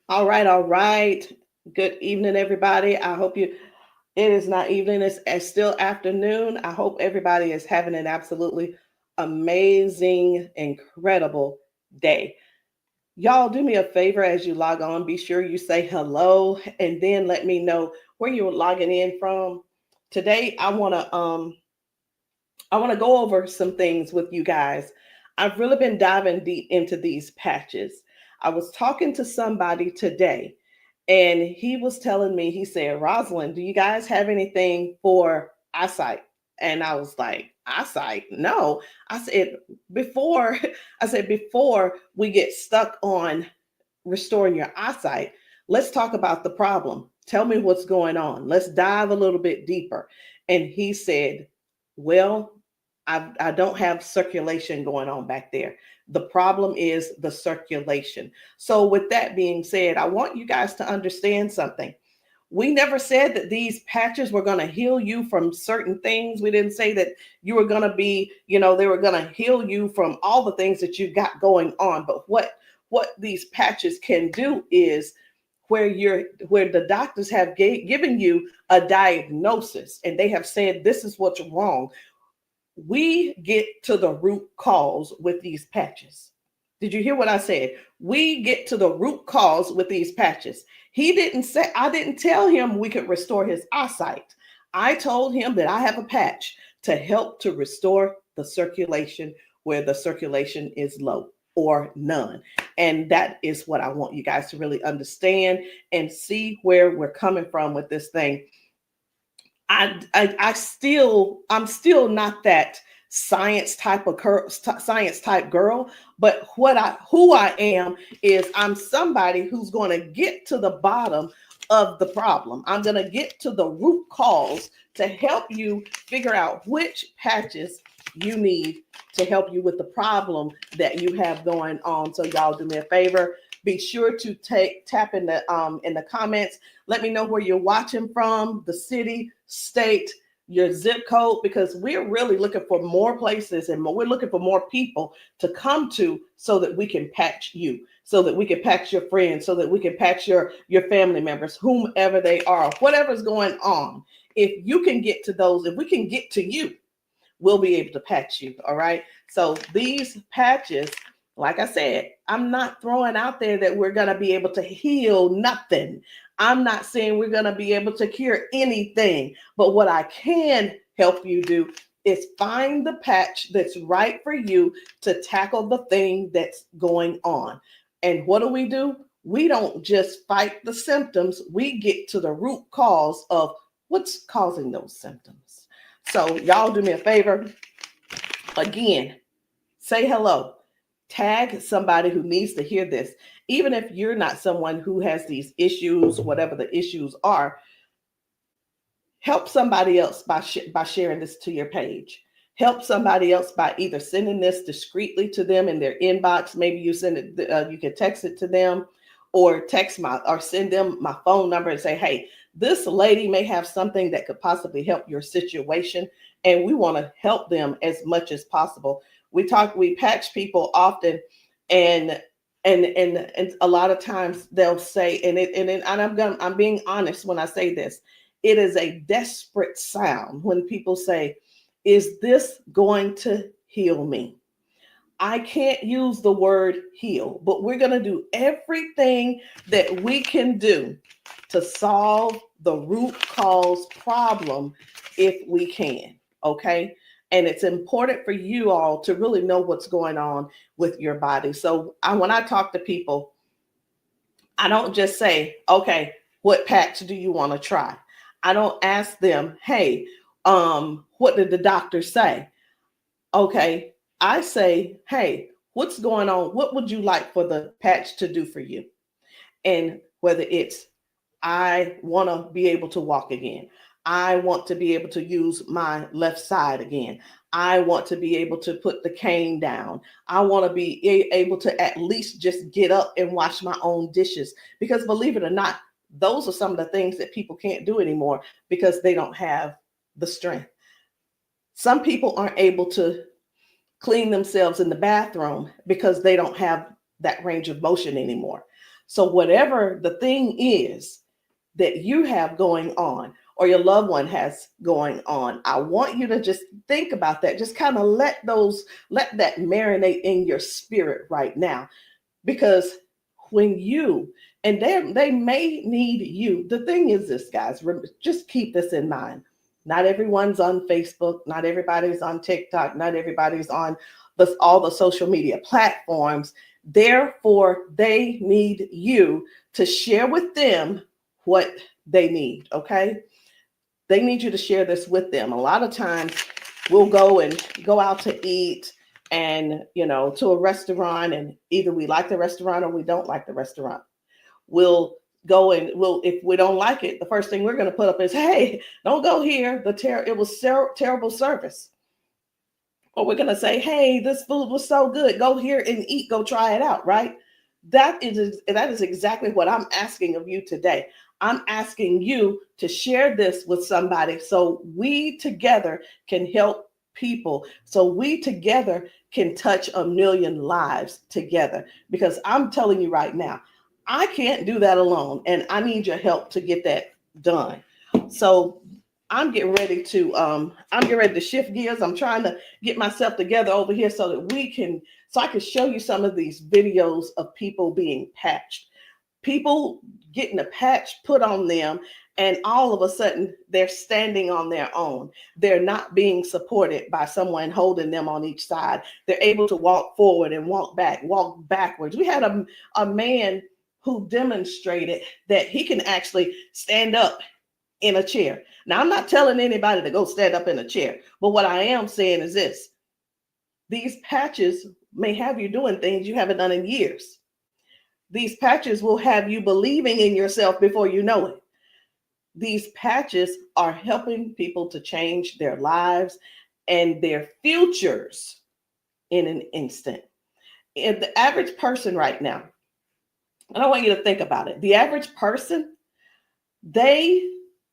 All right, all right. Good evening, everybody. I hope it is not evening, it's still afternoon. I hope everybody is having an absolutely amazing, incredible day. Y'all, do me a favor as you log on. Be sure you say hello and then let me know where you're logging in from. Today, I want to go over some things with you guys. I've really been diving deep into these patches. I was talking to somebody today, and he was telling me, he said, Rosalind, do you guys have anything for eyesight? And I was like, eyesight? No. I said, before, before we get stuck on restoring your eyesight, let's talk about the problem. Tell me what's going on. Let's dive a little bit deeper. And he said, well, I don't have circulation going on back there. The problem is the circulation. So, with that being said, I want you guys to understand something. We never said that these patches were going to heal you from certain things. We didn't say that you were going to be, they were going to heal you from all the things that you got going on. But what these patches can do is where the doctors have given you a diagnosis and they have said this is what's wrong, we get to the root cause with these patches. Did you hear what I said? We get to the root cause with these patches. He didn't say, I didn't tell him we could restore his eyesight. I told him that I have a patch to help to restore the circulation where the circulation is low or none. And that is what I want you guys to really understand and see where we're coming from with this thing. I'm still not that science type girl, but who I am is I'm somebody who's going to get to the bottom of the problem. I'm going to get to the root cause to help you figure out which patches you need to help you with the problem that you have going on. So y'all do me a favor, be sure to tap in the comments. Let me know where you're watching from, the city, state, your zip code, because we're really looking for more places and we're looking for more people to come to so that we can patch you, so that we can patch your friends, so that we can patch your family members, whomever they are, whatever's going on. If you can get to those, if we can get to you, we'll be able to patch you. All right. So these patches, like I said, I'm not throwing out there that we're going to be able to heal nothing. I'm not saying we're going to be able to cure anything. But what I can help you do is find the patch that's right for you to tackle the thing that's going on. And what do? We don't just fight the symptoms, we get to the root cause of what's causing those symptoms. So, y'all do me a favor. Again, say hello. Tag somebody who needs to hear this. Even if you're not someone who has these issues, whatever the issues are, help somebody else by sharing this to your page. Help somebody else by either sending this discreetly to them in their inbox. Maybe you send it, you can text it to them, or send them my phone number and say, hey, this lady may have something that could possibly help your situation, and we want to help them as much as possible. We patch people often, and a lot of times they'll say, I'm being honest when I say this, it is a desperate sound when people say, is this going to heal me? I can't use the word heal, but we're going to do everything that we can do to solve the root cause problem if we can. Okay. And it's important for you all to really know what's going on with your body. So when I talk to people, I don't just say, okay, what patch do you want to try? I don't ask them, hey, what did the doctor say? Okay, I say, hey, what's going on? What would you like for the patch to do for you? And whether it's, I want to be able to walk again. I want to be able to use my left side again. I want to be able to put the cane down. I want to be able to at least just get up and wash my own dishes. Because believe it or not, those are some of the things that people can't do anymore because they don't have the strength. Some people aren't able to clean themselves in the bathroom because they don't have that range of motion anymore. So whatever the thing is that you have going on or your loved one has going on, I want you to just think about that. Just kind of let that marinate in your spirit right now. Because when you, and they may need you. The thing is this, guys, just keep this in mind. Not everyone's on Facebook, not everybody's on TikTok, not everybody's on all the social media platforms. Therefore, they need you to share with them what they need, okay? They need you to share this with them. A lot of times we'll go out to eat and, to a restaurant, and either we like the restaurant or we don't like the restaurant. We'll go and if we don't like it, the first thing we're going to put up is, hey, don't go here. It was terrible service. Or we're going to say, hey, this food was so good. Go here and eat. Go try it out, right? That is exactly what I'm asking of you today. I'm asking you to share this with somebody so we together can help people, so we together can touch 1 million lives together. Because I'm telling you right now, I can't do that alone, and I need your help to get that done. So I'm getting ready to shift gears. I'm trying to get myself together over here so that I can show you some of these videos of people being patched, people getting a patch put on them, and all of a sudden they're standing on their own. They're not being supported by someone holding them on each side. They're able to walk forward and walk backwards. We had a man who demonstrated that he can actually stand up in a chair. Now, I'm not telling anybody to go stand up in a chair, but what I am saying is this: these patches may have you doing things you haven't done in years. These patches will have you believing in yourself before you know it. These patches are helping people to change their lives and their futures in an instant. And the average person right now, and I want you to think about it. The average person, they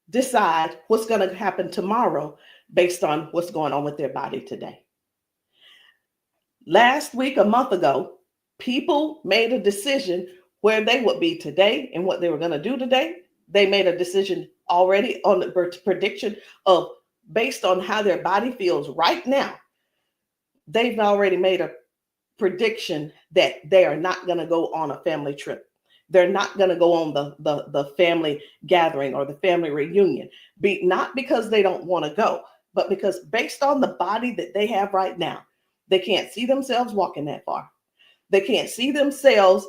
decide what's going to happen tomorrow based on what's going on with their body today. Last week, a month ago, people made a decision where they would be today and what they were going to do today. They made a decision already on the prediction of based on how their body feels right now. They've already made a prediction that they are not going to go on a family trip. They're not going to go on the family gathering or the family reunion. Not because they don't want to go, but because based on the body that they have right now, they can't see themselves walking that far. They can't see themselves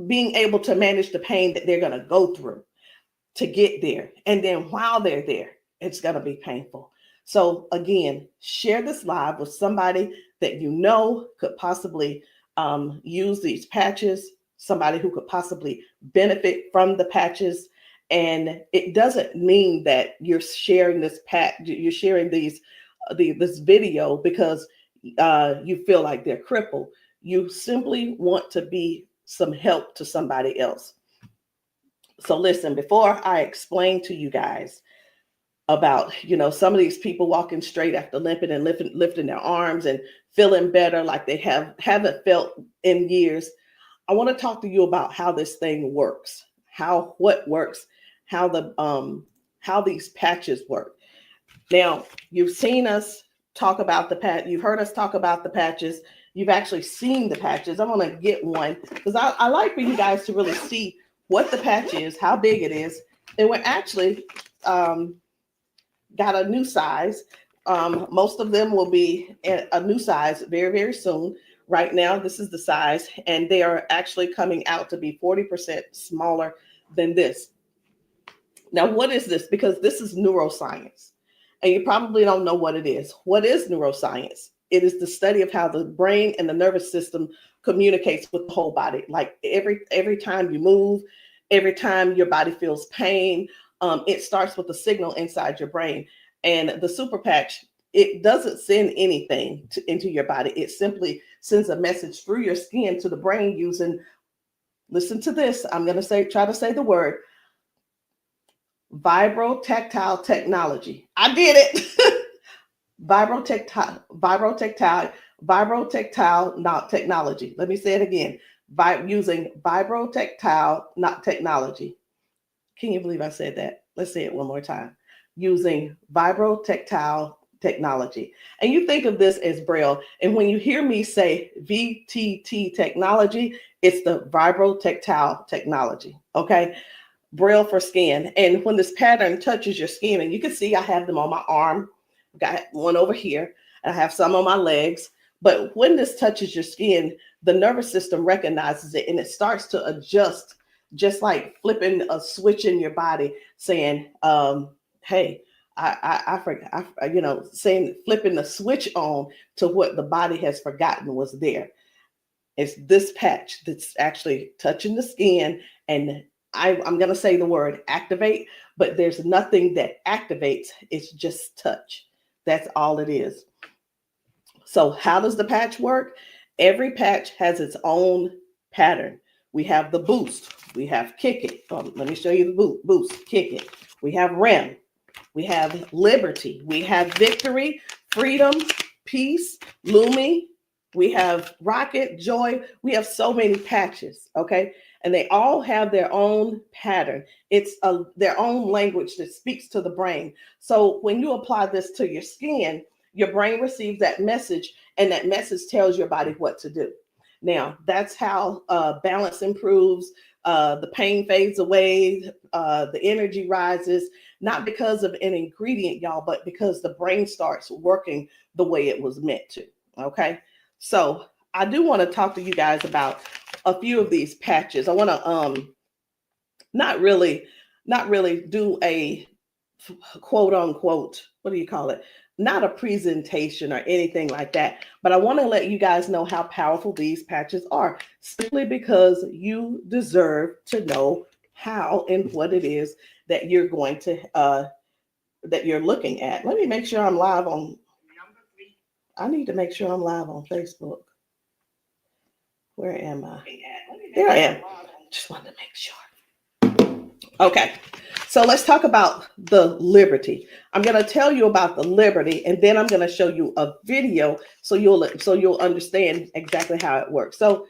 being able to manage the pain that they're going to go through to get there. And then while they're there, it's going to be painful. So again, share this live with somebody that you know could possibly use these patches, somebody who could possibly benefit from the patches. And it doesn't mean that you're sharing this you're sharing this video because you feel like they're crippled. You simply want to be some help to somebody else. So listen, before I explain to you guys about, some of these people walking straight after limping and lifting their arms and feeling better like they haven't felt in years, I want to talk to you about how this thing works, what works, how these patches work. Now, you've seen us talk about you've heard us talk about the patches. You've actually seen the patches. I'm going to get one because I like for you guys to really see what the patch is, how big it is. And we're actually got a new size. Most of them will be a new size very, very soon. Right now, this is the size, and they are actually coming out to be 40% smaller than this. Now, what is this? Because this is neuroscience, and you probably don't know what it is. What is neuroscience? It is the study of how the brain and the nervous system communicates with the whole body. Like every time you move, every time your body feels pain, it starts with a signal inside your brain. And the super patch, it doesn't send anything into your body. It simply sends a message through your skin to the brain using, listen to this, I'm going to try to say the word, vibrotactile technology. I did it. Vibrotactile technology. Let me say it again. using vibrotactile not technology. Can you believe I said that? Let's say it one more time. Using vibrotactile technology. And you think of this as Braille. And when you hear me say VTT technology, it's the vibrotactile technology. Okay. Braille for skin. And when this pattern touches your skin, and you can see I have them on my arm, got one over here, and I have some on my legs. But when this touches your skin, the nervous system recognizes it and it starts to adjust, just like flipping a switch in your body, saying, hey, I forgot, saying, flipping the switch on to what the body has forgotten was there. It's this patch that's actually touching the skin, and I'm going to say the word activate, but there's nothing that activates. It's just touch. That's all it is. So how does the patch work? Every patch has its own pattern. We have the boost. We have kick it. Let me show you the boost, kick it. We have REM. We have liberty. We have victory, freedom, peace, Lumi. We have rocket, joy. We have so many patches, okay? And they all have their own pattern. It's their own language that speaks to the brain. So when you apply this to your skin, your brain receives that message, and that message tells your body what to do. Now, that's how balance improves, the pain fades away, the energy rises, not because of an ingredient, y'all, but because the brain starts working the way it was meant to, okay? So I do want to talk to you guys about a few of these patches. I want to not really do a quote unquote, what do you call it? Not a presentation or anything like that, but I want to let you guys know how powerful these patches are, simply because you deserve to know how and what it is that you're going to that you're looking at. Let me make sure I'm live on. I need to make sure I'm live on Facebook. Where am I? There I am. Just wanted to make sure. Okay. So let's talk about the liberty. I'm going to tell you about the liberty, and then I'm going to show you a video so you'll understand exactly how it works. So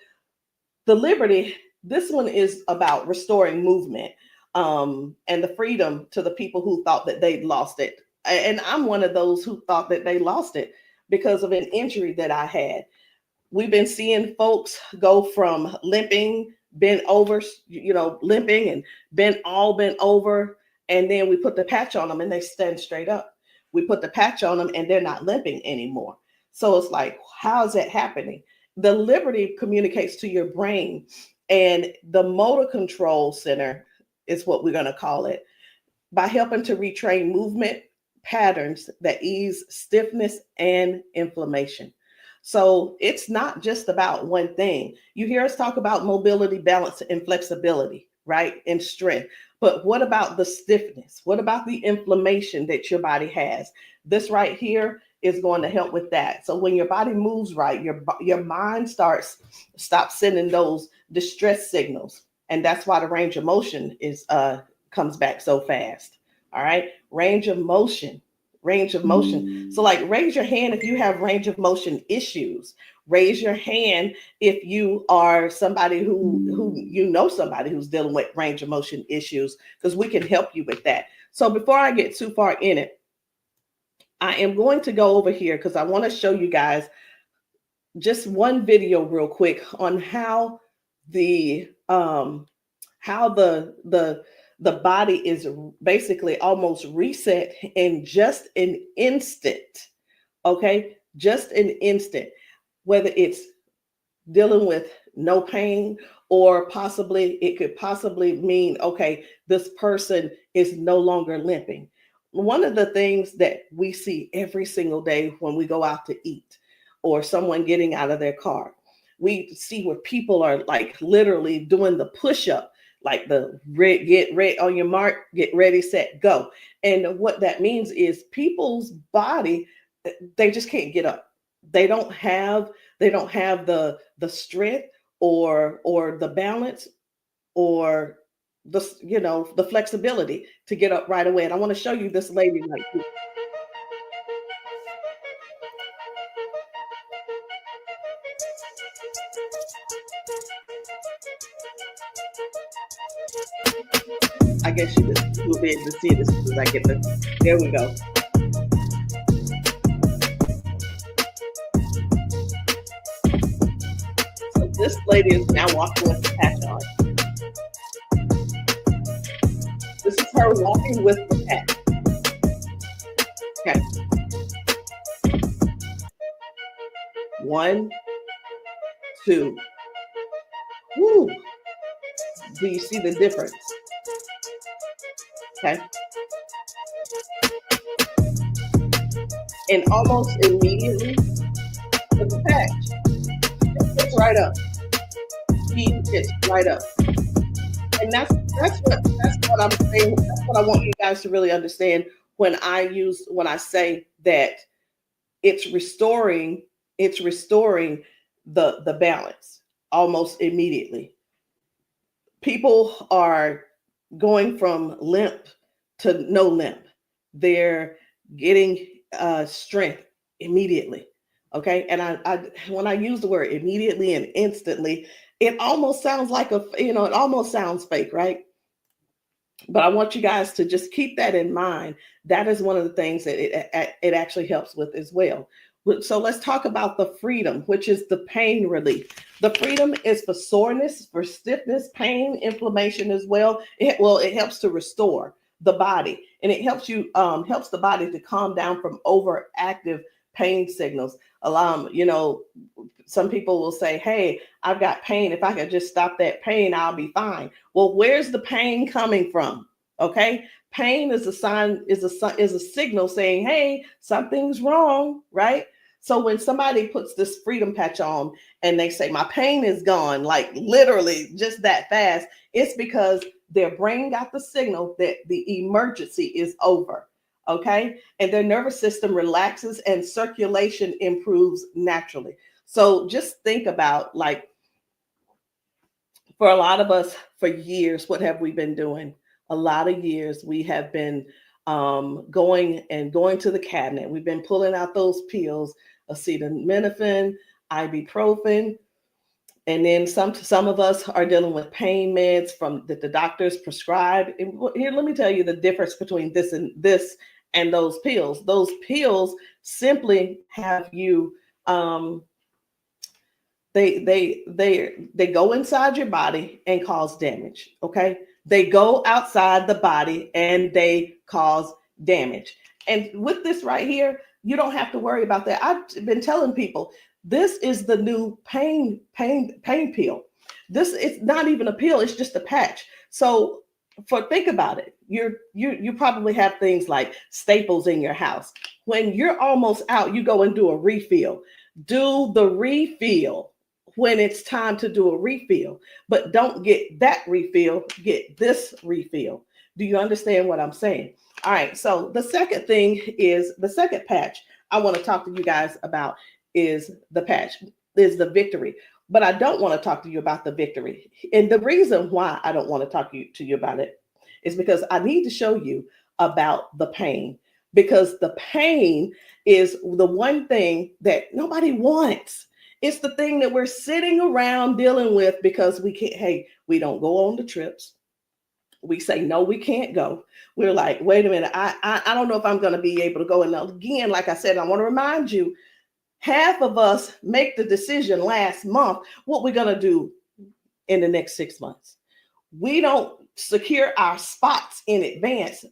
the liberty, this one is about restoring movement and the freedom to the people who thought that they'd lost it. And I'm one of those who thought that they lost it because of an injury that I had. We've been seeing folks go from limping, bent over, limping and bent over. And then we put the patch on them and they stand straight up. We put the patch on them and they're not limping anymore. So it's like, how is that happening? The liberty communicates to your brain, and the motor control center is what we're going to call it, by helping to retrain movement patterns that ease stiffness and inflammation. So it's not just about one thing. You hear us talk about mobility, balance, and flexibility, right? And strength. But what about the stiffness? What about the inflammation that your body has? This right here is going to help with that. So when your body moves right, your mind stops sending those distress signals. And that's why the range of motion comes back so fast. All right. Range of motion. So like, raise your hand if you have range of motion issues. Raise your hand if you are somebody who somebody who's dealing with range of motion issues, because we can help you with that. So before I get too far in it, I am going to go over here because I want to show you guys just one video real quick on how the body is basically almost reset in just an instant. Okay, just an instant. Whether it's dealing with no pain, or it could possibly mean, okay, this person is no longer limping. One of the things that we see every single day when we go out to eat, or someone getting out of their car, we see where people are like literally doing the push-up, like the get ready on your mark, get ready, set, go. And what that means is people's body, they just can't get up. They don't have the strength or the balance or the flexibility to get up right away. And I want to show you this lady right here. I guess you will be able to see it as soon as I get the. There we go. So this lady is now walking with the patch on. This is her walking with the patch. Okay. 1, 2. Woo. Do you see the difference? Okay. And almost immediately, with the patch, it gets right up. He gets right up. And that's what I'm saying. That's what I want you guys to really understand when I say that it's restoring the balance almost immediately. People are going from limp to no limp. They're getting strength immediately. Okay. And I when I use the word immediately and instantly, it almost sounds like it almost sounds fake, right? But I want you guys to just keep that in mind. That is one of the things that it actually helps with as well. So let's talk about the freedom, which is the pain relief. The freedom is for soreness, for stiffness, pain, inflammation as well. It helps to restore the body, and it helps the body to calm down from overactive pain signals. Some people will say, "Hey, I've got pain. If I could just stop that pain, I'll be fine." Well, where's the pain coming from? Okay, pain is a sign, is a signal saying, "Hey, something's wrong," right? So when somebody puts this freedom patch on and they say, "My pain is gone," like literally just that fast, it's because their brain got the signal that the emergency is over. Okay, and their nervous system relaxes and circulation improves naturally. So just think about, like, for a lot of us, for years, what have we been doing? A lot of years we have been going to the cabinet. We've been pulling out those pills, acetaminophen, ibuprofen, and then some of us are dealing with pain meds from that the doctors prescribe. And here, let me tell you the difference between this and those pills. Those pills simply have you they go inside your body and cause damage. Okay, they go outside the body and they cause damage. And with this right here, you don't have to worry about that. I've been telling people this is the new pain pill. This is not even a pill; it's just a patch. So, think about it. You probably have things like staples in your house. When you're almost out, you go and do a refill. Do the refill when it's time to do a refill, but don't get that refill, get this refill. Do you understand what I'm saying? All right, so the second patch I want to talk to you guys about is the victory. But I don't want to talk to you about the victory. And the reason why I don't want to talk to you about it is because I need to show you about the pain, because the pain is the one thing that nobody wants. It's the thing that we're sitting around dealing with because we don't go on the trips. We say, no, we can't go. We're like, wait a minute, I don't know if I'm going to be able to go. And again, like I said, I want to remind you, half of us make the decision last month what we're going to do in the next 6 months. We don't secure our spots in advance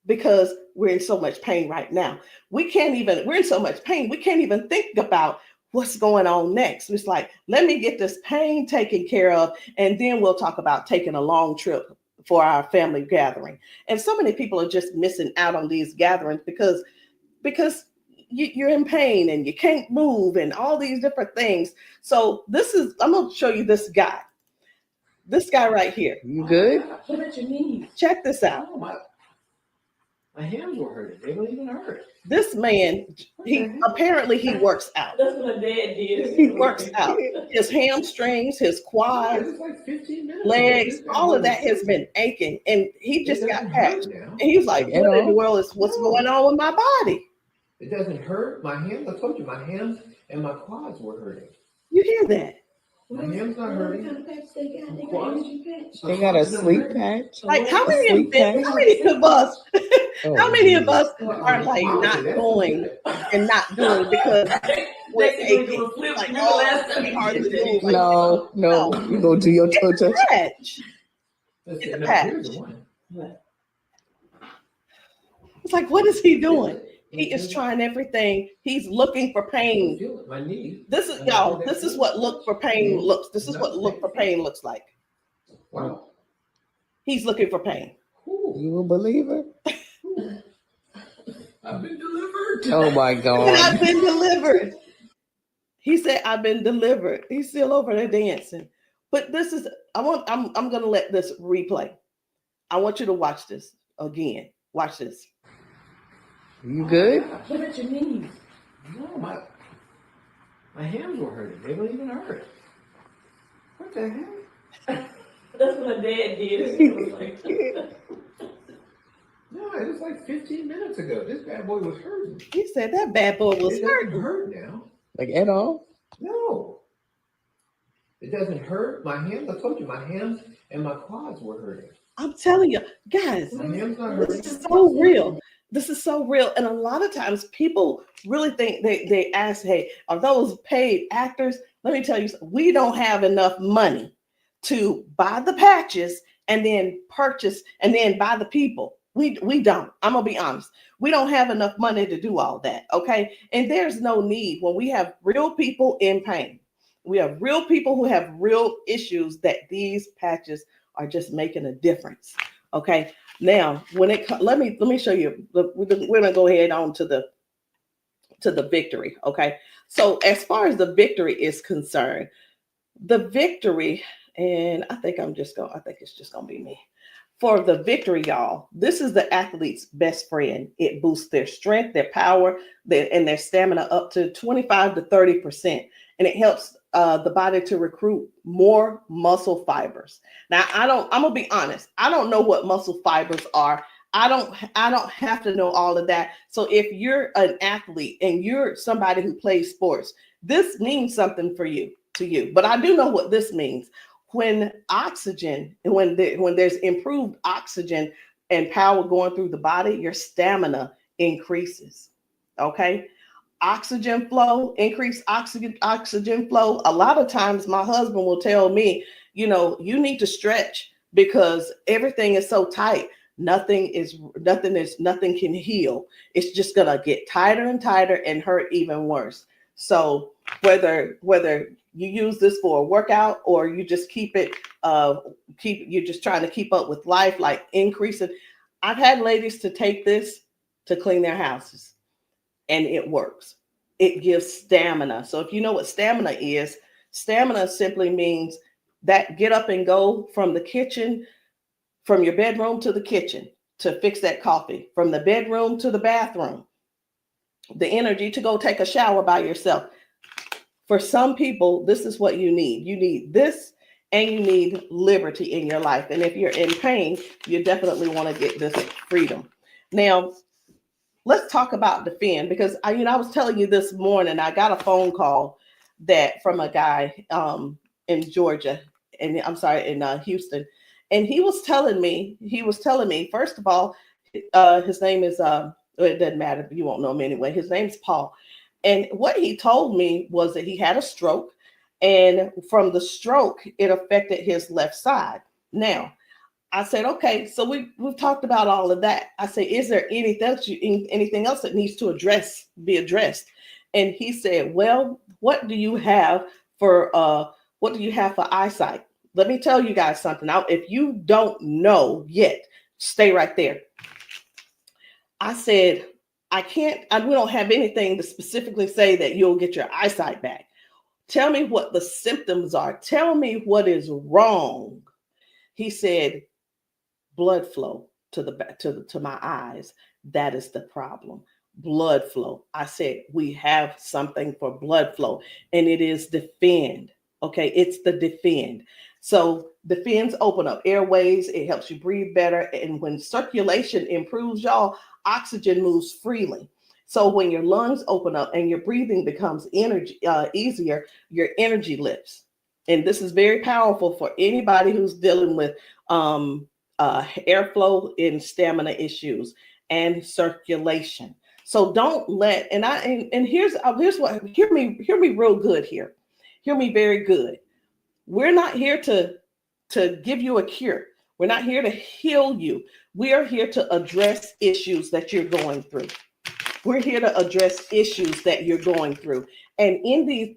because we're in so much pain right now. We're in so much pain, we can't even think about what's going on next. It's like, let me get this pain taken care of, and then we'll talk about taking a long trip for our family gathering. And so many people are just missing out on these gatherings because you're in pain and you can't move and all these different things. So I'm going to show you this guy right here. You good? What about your knees? Check this out. Oh, my hands were hurting. They don't even hurt. This man, he works out. That's what my dad did. He works out. His hamstrings, his quads, like 15 minutes legs, all of that has been aching. And he just got patched. And he was like, what in the world is what's going on with my body? It doesn't hurt. My hands, I told you, my hands and my quads were hurting. You hear that? My hand's not hurting. What kind of patch they got? They got Quads? energy patch. They got a sleep patch. Like how A many sleep patch. how many of us Oh, how many of us Well, are like not that's going good. and not doing because we're aching? Like, oh, it's gonna be hard to move. Like, No, you go do your toe touch. patch. Let's It's see, a now, patch. here's the one. It's like, what is he doing? He is trying everything. He's looking for pain. Feel it, my knee. This is y'all. This is what look for pain looks. This is what look for pain looks like. Wow. He's looking for pain. Ooh, You a believer? I've been delivered. Oh my And God. I've been delivered. He said, "I've been delivered." He's still over there dancing. But this is. I'm gonna let this replay. I want you to watch this again. Watch this. You good? What about your knees? No, my hands were hurting. They don't even hurt. What the heck? That's what my dad did. It was like, No, it was like 15 minutes ago. This bad boy was hurting. He said that bad boy was It hurt. doesn't hurt now. Like at all? No. It doesn't hurt. My hands, I told you, my hands and my quads were hurting. I'm telling you, guys. My hands not hurting. This is so real. This is so real. And a lot of times people really think they ask, hey, are those paid actors? Let me tell you, we don't have enough money to buy the patches and then purchase and then buy the people. We don't. I'm gonna be honest. We don't have enough money to do all that. Okay. And there's no need when we have real people in pain. We have real people who have real issues that these patches are just making a difference. Okay. Now, when it let me show you. We're gonna go ahead on to the victory. Okay. So as far as the victory is concerned, the victory, and I think it's just gonna be me. For the victory, y'all, this is the athlete's best friend. It boosts their strength, their power, and their stamina up to 25 to 30%. And it helps the body to recruit more muscle fibers. Now, I'm gonna be honest. I don't know what muscle fibers are. I don't have to know all of that. So if you're an athlete and you're somebody who plays sports, this means something to you. But I do know what this means. When oxygen, when there's improved oxygen and power going through the body, your stamina increases. Okay. Oxygen flow, increased oxygen flow. A lot of times my husband will tell me, you need to stretch because everything is so tight. Nothing can heal. It's just gonna get tighter and tighter and hurt even worse. So whether you use this for a workout or you just you're just trying to keep up with life, like increasing. I've had ladies to take this to clean their houses and it works. It gives stamina. So if you know what stamina simply means that get up and go from the kitchen, from your bedroom to the kitchen to fix that coffee, from the bedroom to the bathroom, the energy to go take a shower by yourself. For some people, this is what you need. You need this and you need liberty in your life. And if you're in pain, you definitely want to get this freedom. Now, let's talk about defend, because I was telling you this morning, I got a phone call from a guy in Georgia, and I'm sorry, in Houston. And he was telling me, first of all, his name is, it doesn't matter, you won't know him anyway. His name's Paul. And what he told me was that he had a stroke, and from the stroke, it affected his left side. Now, I said, okay, so we've talked about all of that. I said, is there anything else that needs to be addressed? And he said, well, what do you have for eyesight? Let me tell you guys something. Now, if you don't know yet, stay right there. I said, we don't have anything to specifically say that you'll get your eyesight back. Tell me what the symptoms are. Tell me what is wrong. He said, blood flow to my eyes. That is the problem. Blood flow. I said, we have something for blood flow, and it is defend. Okay, it's the defend. So defends open up airways. It helps you breathe better. And when circulation improves, y'all, oxygen moves freely. So when your lungs open up and your breathing becomes easier, your energy lifts. and this is very powerful for anybody who's dealing with airflow and stamina issues and circulation. So don't let, and here's what, hear me real good here. Hear me very good. We're not here to give you a cure. We're not here to heal you. We are here to address issues that you're going through. We're here to address issues that you're going through. And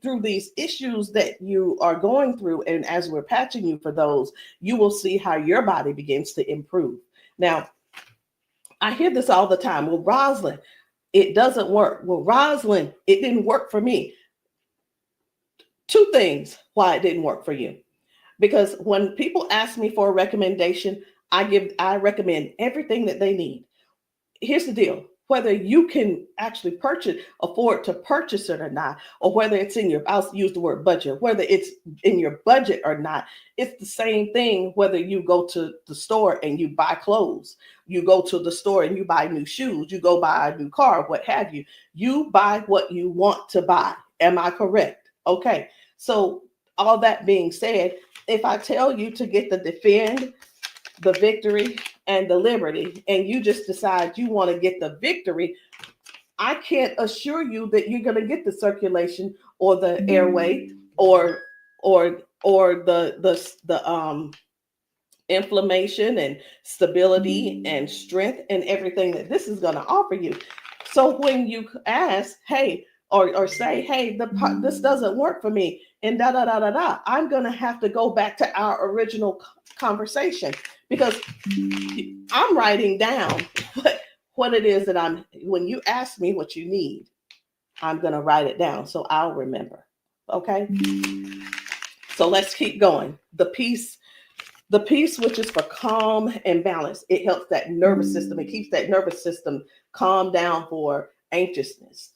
through these issues that you are going through, and as we're patching you for those, you will see how your body begins to improve. Now, I hear this all the time. Well, Rosalind, it doesn't work. Well, Rosalind, it didn't work for me. Two things why it didn't work for you. Because when people ask me for a recommendation, I recommend everything that they need. Here's the deal. Whether you can actually afford to purchase it or not, or whether it's I'll use the word budget, whether it's in your budget or not, it's the same thing whether you go to the store and you buy clothes, you go to the store and you buy new shoes, you go buy a new car, what have you. You buy what you want to buy. Am I correct? Okay. So all that being said, if I tell you to get the Defend, the Victory, and the Liberty, and you just decide you want to get the Victory, I can't assure you that you're going to get the circulation or the airway or the inflammation and stability and strength and everything that this is going to offer you. So when you ask, hey, or say, hey, this doesn't work for me, and I'm going to have to go back to our original conversation, because I'm writing down what it is that when you ask me what you need, I'm going to write it down so I'll remember. Okay. So let's keep going. The peace, which is for calm and balance. It helps that nervous system. It keeps that nervous system calm down for anxiousness,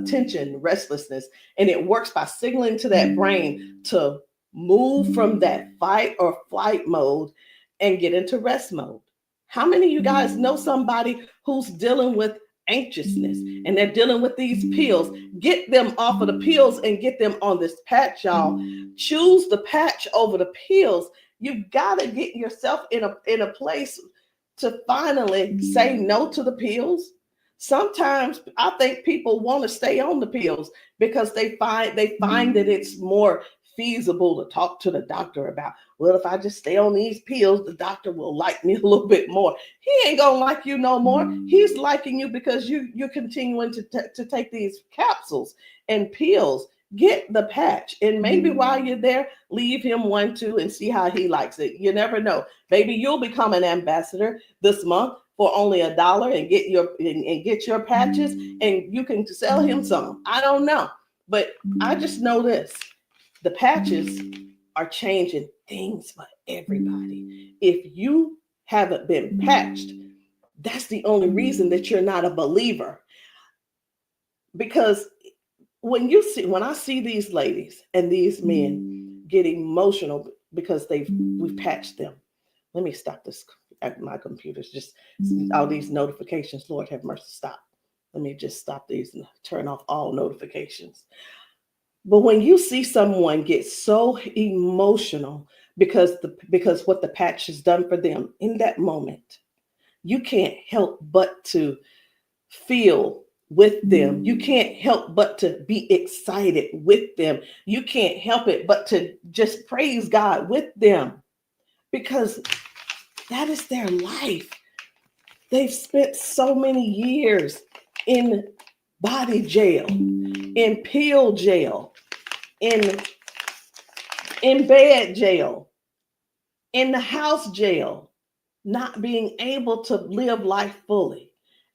tension, restlessness. And it works by signaling to that brain to move from that fight or flight mode and get into rest mode. How many of you guys know somebody who's dealing with anxiousness and they're dealing with these pills? Get them off of the pills and get them on this patch, y'all. Choose the patch over the pills. You got to get yourself in a place to finally say no to the pills. Sometimes I think people want to stay on the pills because they find that it's more feasible to talk to the doctor about, well, if I just stay on these pills, the doctor will like me a little bit more. He ain't gonna like you no more. He's liking you because you're continuing to take these capsules and pills. Get the patch, and maybe while you're there, leave him one too and see how he likes it. You never know. Maybe you'll become an ambassador this month for only $1 and get your patches, and you can sell him some. I don't know, but I just know this. The patches are changing things for everybody. If you haven't been patched, that's the only reason that you're not a believer. Because when I see these ladies and these men get emotional because we've patched them. Let me stop this. My computer's just all these notifications. Lord have mercy, stop. Let me just stop these and turn off all notifications. But when you see someone get so emotional because what the patch has done for them in that moment, you can't help but to feel with them. You can't help but to be excited with them. You can't help it but to just praise God with them, because that is their life. They've spent so many years in body jail, in pill jail, in bed jail, in the house jail, not being able to live life fully.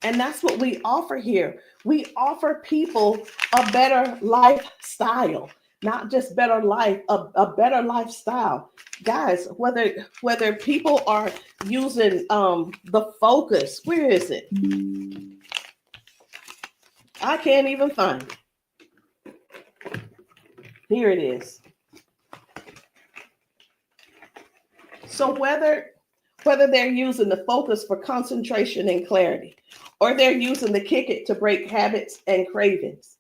And that's what we offer here. We offer people a better lifestyle, not just better life, a better lifestyle. Guys, whether people are using the Focus, where is it? I can't even find it. Here it is. So whether they're using the Focus for concentration and clarity, or they're using the Kick It to break habits and cravings,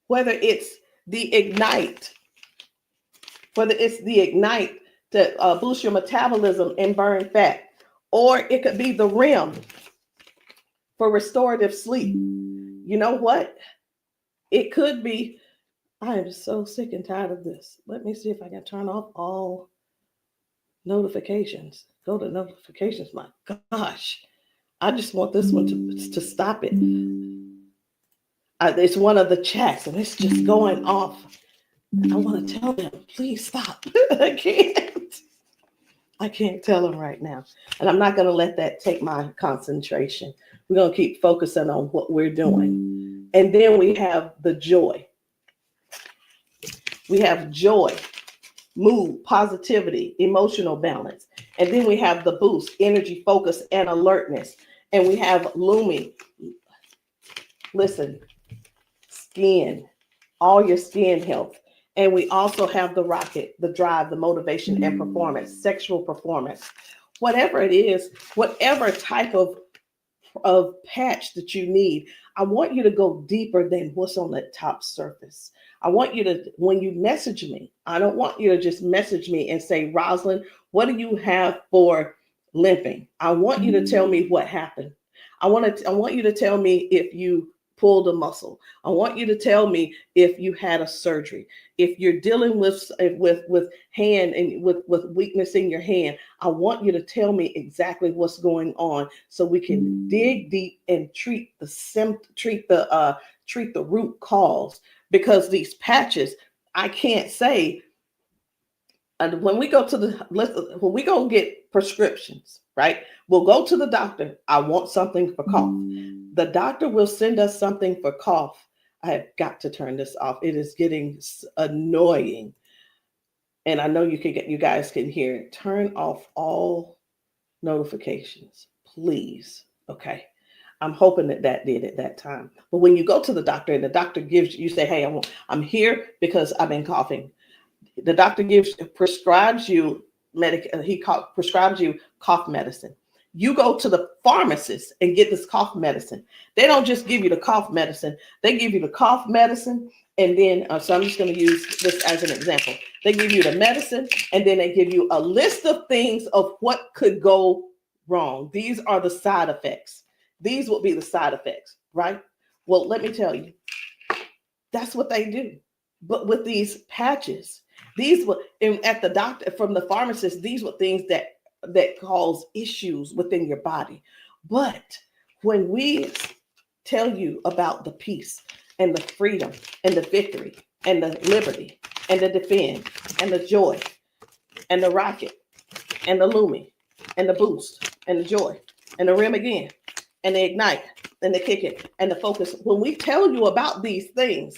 whether it's the Ignite. It's the Ignite to boost your metabolism and burn fat. Or it could be the REM for restorative sleep. You know what? It could be, I am so sick and tired of this. Let me see if I can turn off all notifications. Go to notifications. My gosh. I just want this one to stop it. It's one of the chats and it's just going off. I want to tell them, please stop. I can't tell them right now. And I'm not going to let that take my concentration. We're going to keep focusing on what we're doing. And then we have the joy. We have joy, mood, positivity, emotional balance. And then we have the boost, energy, focus, and alertness. And we have Lumi. Listen, skin, all your skin health. And we also have the rocket, the drive, the motivation and performance, sexual performance. Whatever it is, whatever type of patch that you need, I want you to go deeper than what's on the top surface. I want you to, when you message me, I don't want you to just message me and say, Rosalind, what do you have for limping? I want you to tell me what happened. I want you to tell me if you pulled a muscle. I want you to tell me if you had a surgery. If you're dealing with hand and with weakness in your hand, I want you to tell me exactly what's going on so we can dig deep and treat the root cause. Because these patches, I can't say. And when we go get prescriptions, right? We'll go to the doctor. I want something for cough. The doctor will send us something for cough. I have got to turn this off. It is getting annoying. And I know you guys can hear it. Turn off all notifications, please. Okay. I'm hoping that did at that time. But when you go to the doctor and the doctor gives you say, hey, I'm here because I've been coughing. The doctor prescribes you cough medicine. You go to the pharmacist and get this cough medicine. They don't just give you the cough medicine. They give you the cough medicine. And then, so I'm just going to use this as an example. They give you the medicine and then they give you a list of things of what could go wrong. These are the side effects. These will be the side effects, right? Well, let me tell you, that's what they do. But with these patches, these were at the doctor, from the pharmacist, these were things that cause issues within your body. But when we tell you about the peace and the freedom and the victory and the liberty and the defend and the joy and the rocket and the Lumi and the boost and the joy and the REM again and the ignite and the kick it and the focus, when we tell you about these things,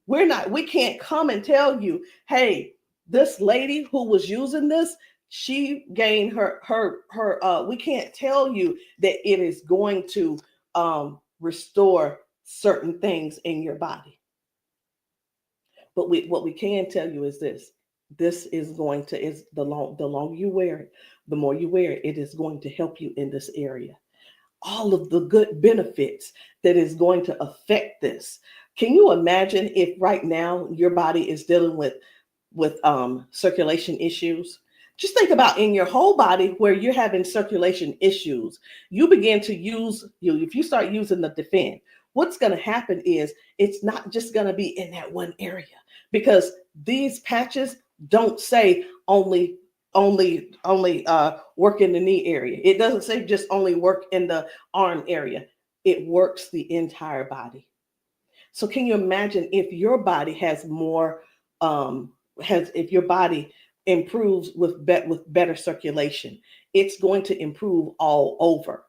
we can't come and tell you, hey, this lady who was using this, she gained we can't tell you that it is going to restore certain things in your body. But what we can tell you is this is going to, the longer you wear it, the more you wear it, it is going to help you in this area. All of the good benefits that is going to affect this. Can you imagine if right now your body is dealing with circulation issues? Just think about in your whole body where you're having circulation issues. You begin to if you start using the defend, what's going to happen is it's not just going to be in that one area, because these patches don't say only work in the knee area. It doesn't say just only work in the arm area. It works the entire body. So can you imagine if your body has more, if your body improves with better circulation, it's going to improve all over.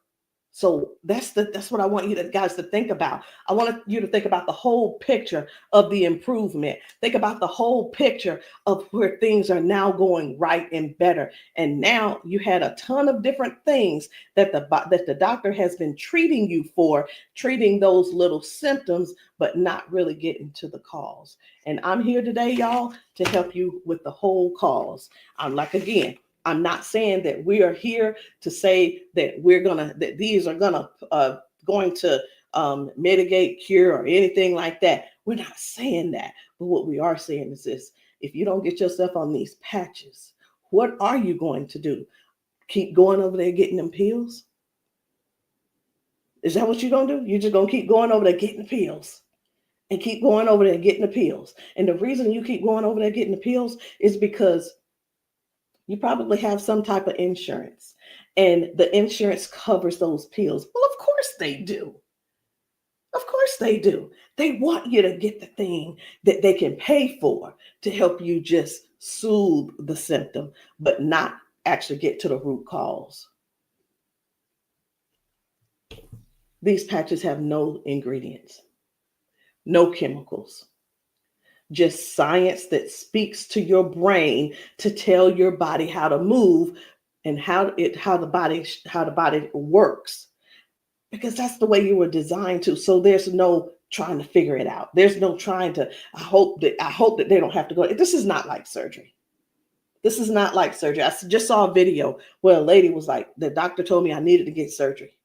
So that's what I want you guys to think about. I want you to think about the whole picture of the improvement. Think about the whole picture of where things are now going right and better. And now you had a ton of different things that the doctor has been treating you for, treating those little symptoms, but not really getting to the cause. And I'm here today, y'all, to help you with the whole cause. I'm not saying that we are here to say that that these are going to mitigate, cure, or anything like that. We're not saying that. But what we are saying is this: if you don't get yourself on these patches, what are you going to do? Keep going over there getting them pills? Is that what you're going to do? You're just going to keep going over there getting the pills and keep going over there getting the pills. And the reason you keep going over there getting the pills is because you probably have some type of insurance, and the insurance covers those pills. Well, of course they do. Of course they do. They want you to get the thing that they can pay for to help you just soothe the symptom, but not actually get to the root cause. These patches have no ingredients, no chemicals, just science that speaks to your brain to tell your body how to move and how the body works. Because that's the way you were designed to. So there's no trying to figure it out. There's no trying to, I hope that they don't have to go. This is not like surgery. This is not like surgery. I just saw a video where a lady was like, the doctor told me I needed to get surgery.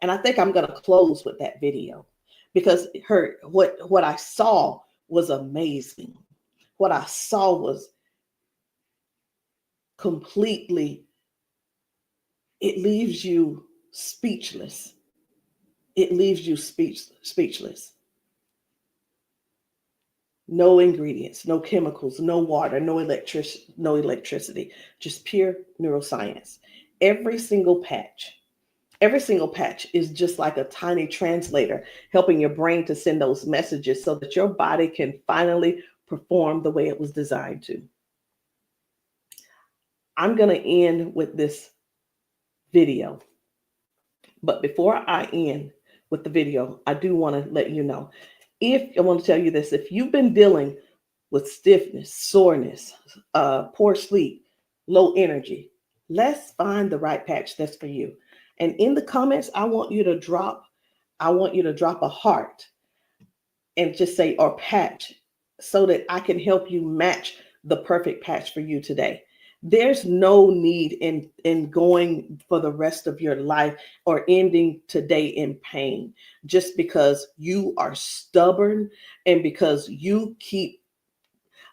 And I think I'm going to close with that video because what I saw was amazing. What I saw was completely, it leaves you speechless. It leaves you speechless. No ingredients, no chemicals, no water, no electricity, just pure neuroscience. Every single patch is just like a tiny translator, helping your brain to send those messages so that your body can finally perform the way it was designed to. I'm going to end with this video. But before I end with the video, I do want to let you know, I want to tell you this, if you've been dealing with stiffness, soreness, poor sleep, low energy, let's find the right patch that's for you. And in the comments, I want you to drop a heart and just say, or patch, so that I can help you match the perfect patch for you today. There's no need in going for the rest of your life or ending today in pain just because you are stubborn and because you keep,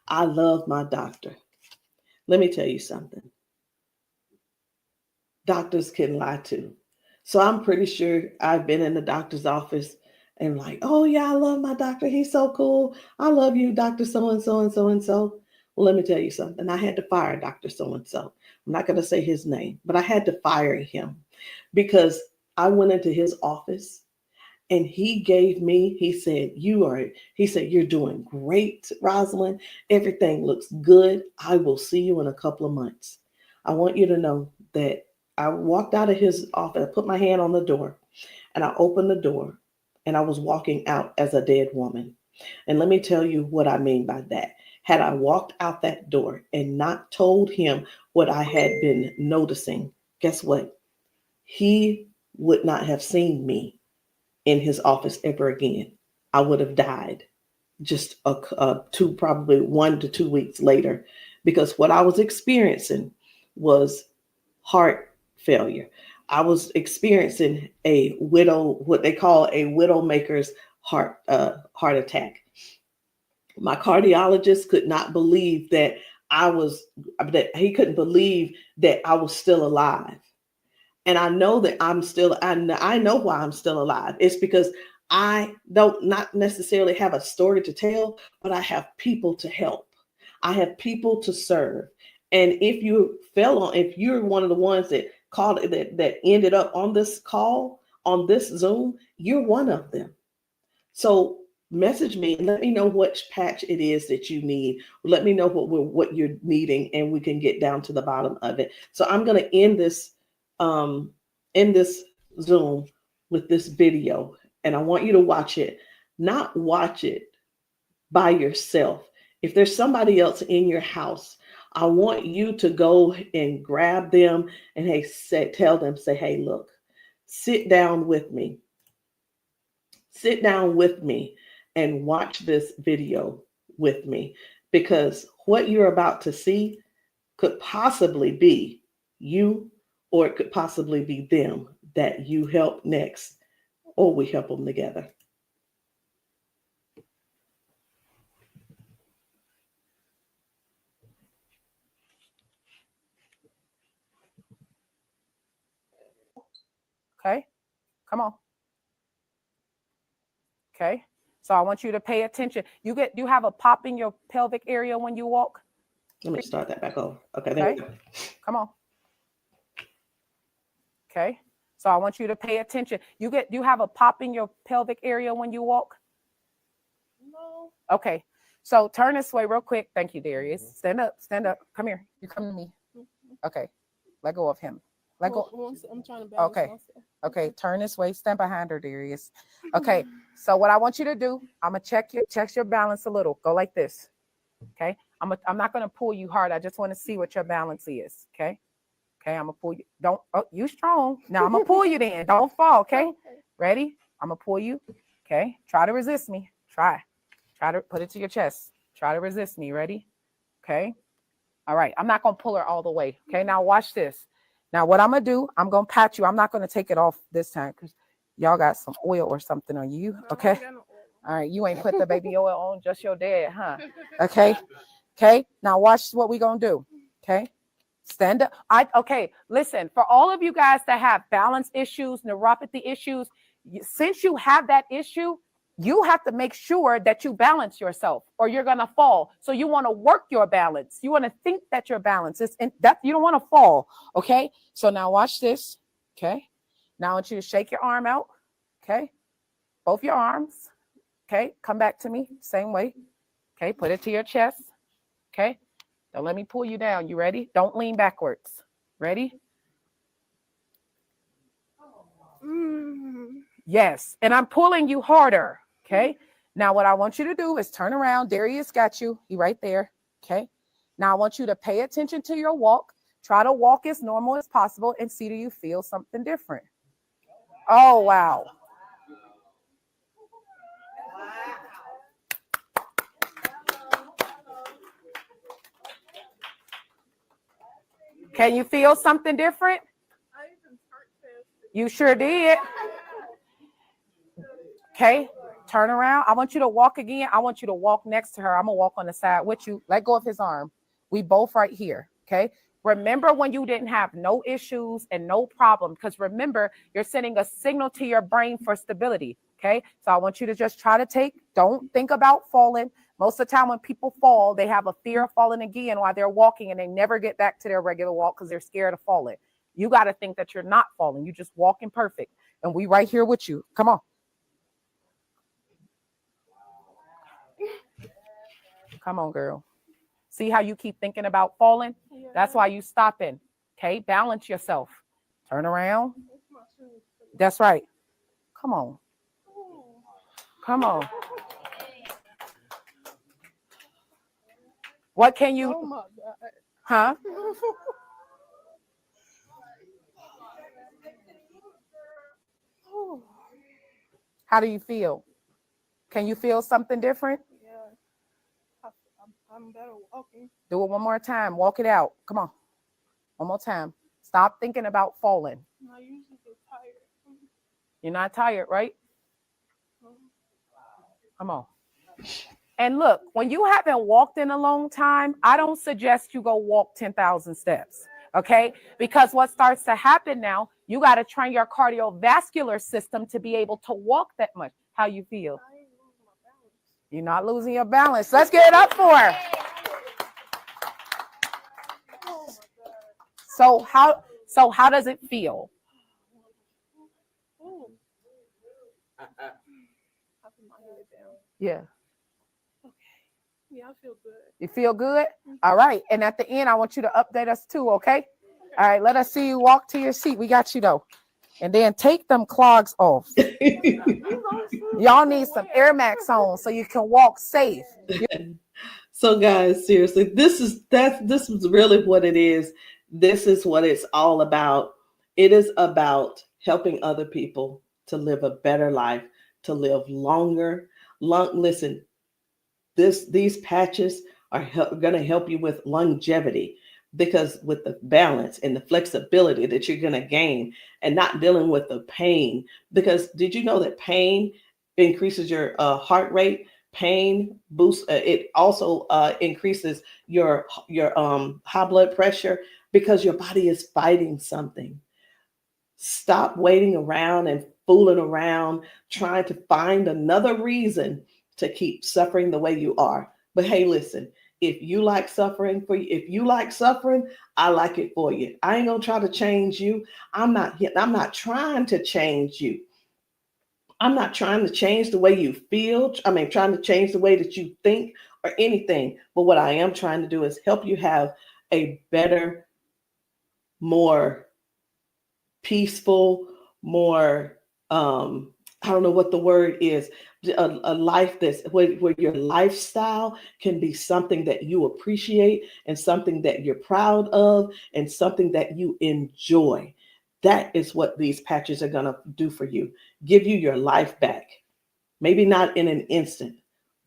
I love my doctor. Let me tell you something. Doctors can lie too. So I'm pretty sure I've been in the doctor's office and like, oh yeah, I love my doctor. He's so cool. I love you, Dr. So-and-so and so-and-so. Well, let me tell you something. I had to fire Dr. So-and-so. I'm not going to say his name, but I had to fire him because I went into his office and he said, you're doing great, Rosalind. Everything looks good. I will see you in a couple of months. I want you to know that I walked out of his office, I put my hand on the door and I opened the door and I was walking out as a dead woman. And let me tell you what I mean by that. Had I walked out that door and not told him what I had been noticing, guess what? He would not have seen me in his office ever again. I would have died just probably 1 to 2 weeks later, because what I was experiencing was heart failure. I was experiencing what they call a widowmaker's heart attack. My cardiologist could not believe that he couldn't believe that I was still alive. And I know that I know why I'm still alive. It's because I don't not necessarily have a story to tell, but I have people to help. I have people to serve. And if you're one of the ones that called that ended up on this call, on this Zoom, you're one of them. So message me and let me know which patch it is that you need. Let me know what you're needing, and we can get down to the bottom of it. So I'm going to end this Zoom with this video, and I want you to watch it. Not watch it by yourself. If there's somebody else in your house, I want you to go and grab them and tell them, hey, look, sit down with me. Sit down with me and watch this video with me, because what you're about to see could possibly be you, or it could possibly be them that you help next, or we help them together. Okay, come on. Okay, so I want you to pay attention. Do you have a pop in your pelvic area when you walk? Let me start that back over. Okay, there we Okay, go. come on. Okay, so I want you to pay attention. Do you have a pop in your pelvic area when you walk? No. Okay, so turn this way real quick. Thank you, Darius. Stand up, come here. You come to me. Okay, let go of him. Let go. I'm trying to balance Okay. myself. Okay, turn this way. Stand behind her, Darius. Okay, so what I want you to do, I'm gonna check your balance a little. Go like this. Okay, I'm not gonna pull you hard. I just want to see what your balance is. Okay, I'm gonna pull you. You strong. Now I'm gonna pull you. Then don't fall. Okay, ready? I'm gonna pull you. Okay, try to resist me. Try to put it to your chest. Try to resist me. Ready? Okay. All right. I'm not gonna pull her all the way. Okay. Now watch this. Now, what I'm going to do, I'm going to pat you. I'm not going to take it off this time because y'all got some oil or something on you. Okay. All right. You ain't put the baby oil on, just your dad, huh? Okay. Okay. Now, watch what we're going to do. Okay. Stand up. Okay. Listen, for all of you guys that have balance issues, neuropathy issues, since you have that issue, you have to make sure that you balance yourself or you're going to fall. So you want to work your balance. You want to think that your balance is in that you don't want to fall. Okay. So now watch this. Okay. Now I want you to shake your arm out. Okay. Both your arms. Okay. Come back to me. Same way. Okay. Put it to your chest. Okay. Now let me pull you down. You ready? Don't lean backwards. Ready? Yes. And I'm pulling you harder. Okay. Now what I want you to do is turn around. Darius got you. He right there. Okay. Now I want you to pay attention to your walk. Try to walk as normal as possible and see, do you feel something different? Oh, wow. Can you feel something different? You sure did. Okay. Turn around. I want you to walk again. I want you to walk next to her. I'm going to walk on the side with you. Let go of his arm. We both right here. Okay. Remember when you didn't have no issues and no problem, because remember, you're sending a signal to your brain for stability. Okay. So I want you to just try to don't think about falling. Most of the time when people fall, they have a fear of falling again while they're walking and they never get back to their regular walk because they're scared of falling. You got to think that you're not falling. You just walking perfect. And we right here with you. Come on. Come on, girl. See how you keep thinking about falling? Yeah. That's why you stopping. Okay, balance yourself. Turn around. That's right. Come on. Come on. What can you? Oh my God. Huh? How do you feel? Can you feel something different? I'm better walking. Do it one more time. Walk it out. Come on. One more time. Stop thinking about falling. I usually get tired. You're not tired, right? Come on. And look, when you haven't walked in a long time, I don't suggest you go walk 10,000 steps. Okay? Because what starts to happen now, you got to train your cardiovascular system to be able to walk that much. How you feel? You're not losing your balance. Let's get it up for her. So how does it feel? Yeah. Okay. Yeah, I feel good. You feel good? All right. And at the end, I want you to update us too, okay? All right, let us see you walk to your seat. We got you though. And then take them clogs off. Y'all need some Air Max on so you can walk safe. So guys, seriously, this is really what it is. This is what it's all about. It is about helping other people to live a better life, to live longer. Listen, these patches are going to help you with longevity, because with the balance and the flexibility that you're going to gain and not dealing with the pain. Because did you know that pain increases your heart rate? Pain boosts, it also increases your high blood pressure, because your body is fighting something. Stop waiting around and fooling around trying to find another reason to keep suffering the way you are. But hey, listen, if you like suffering if you like suffering, I like it for you. I ain't gonna try to change you. I'm not trying to change you. I'm not trying to change the way you feel. Trying to change the way that you think or anything. But what I am trying to do is help you have a better, more peaceful, more, I don't know what the word is, a life that's where your lifestyle can be something that you appreciate and something that you're proud of and something that you enjoy. That is what these patches are going to do for you. Give you your life back. Maybe not in an instant,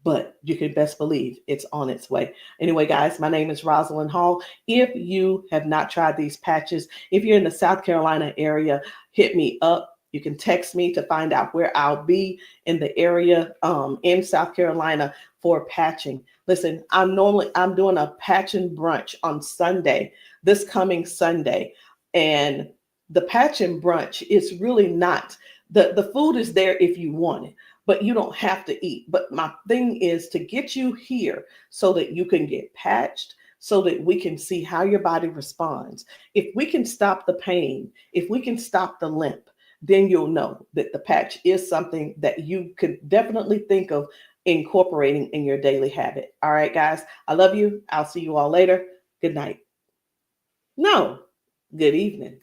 but you can best believe it's on its way. Anyway, guys, my name is Rosalind Hall. If you have not tried these patches, if you're in the South Carolina area, hit me up. You can text me to find out where I'll be in the area in South Carolina for patching. Listen, I'm doing a patching brunch on Sunday, this coming Sunday. And the patching brunch is really not, the food is there if you want it, but you don't have to eat. But my thing is to get you here so that you can get patched, so that we can see how your body responds. If we can stop the pain, if we can stop the limp, then you'll know that the patch is something that you could definitely think of incorporating in your daily habit. All right, guys, I love you. I'll see you all later. Good night. No, good evening.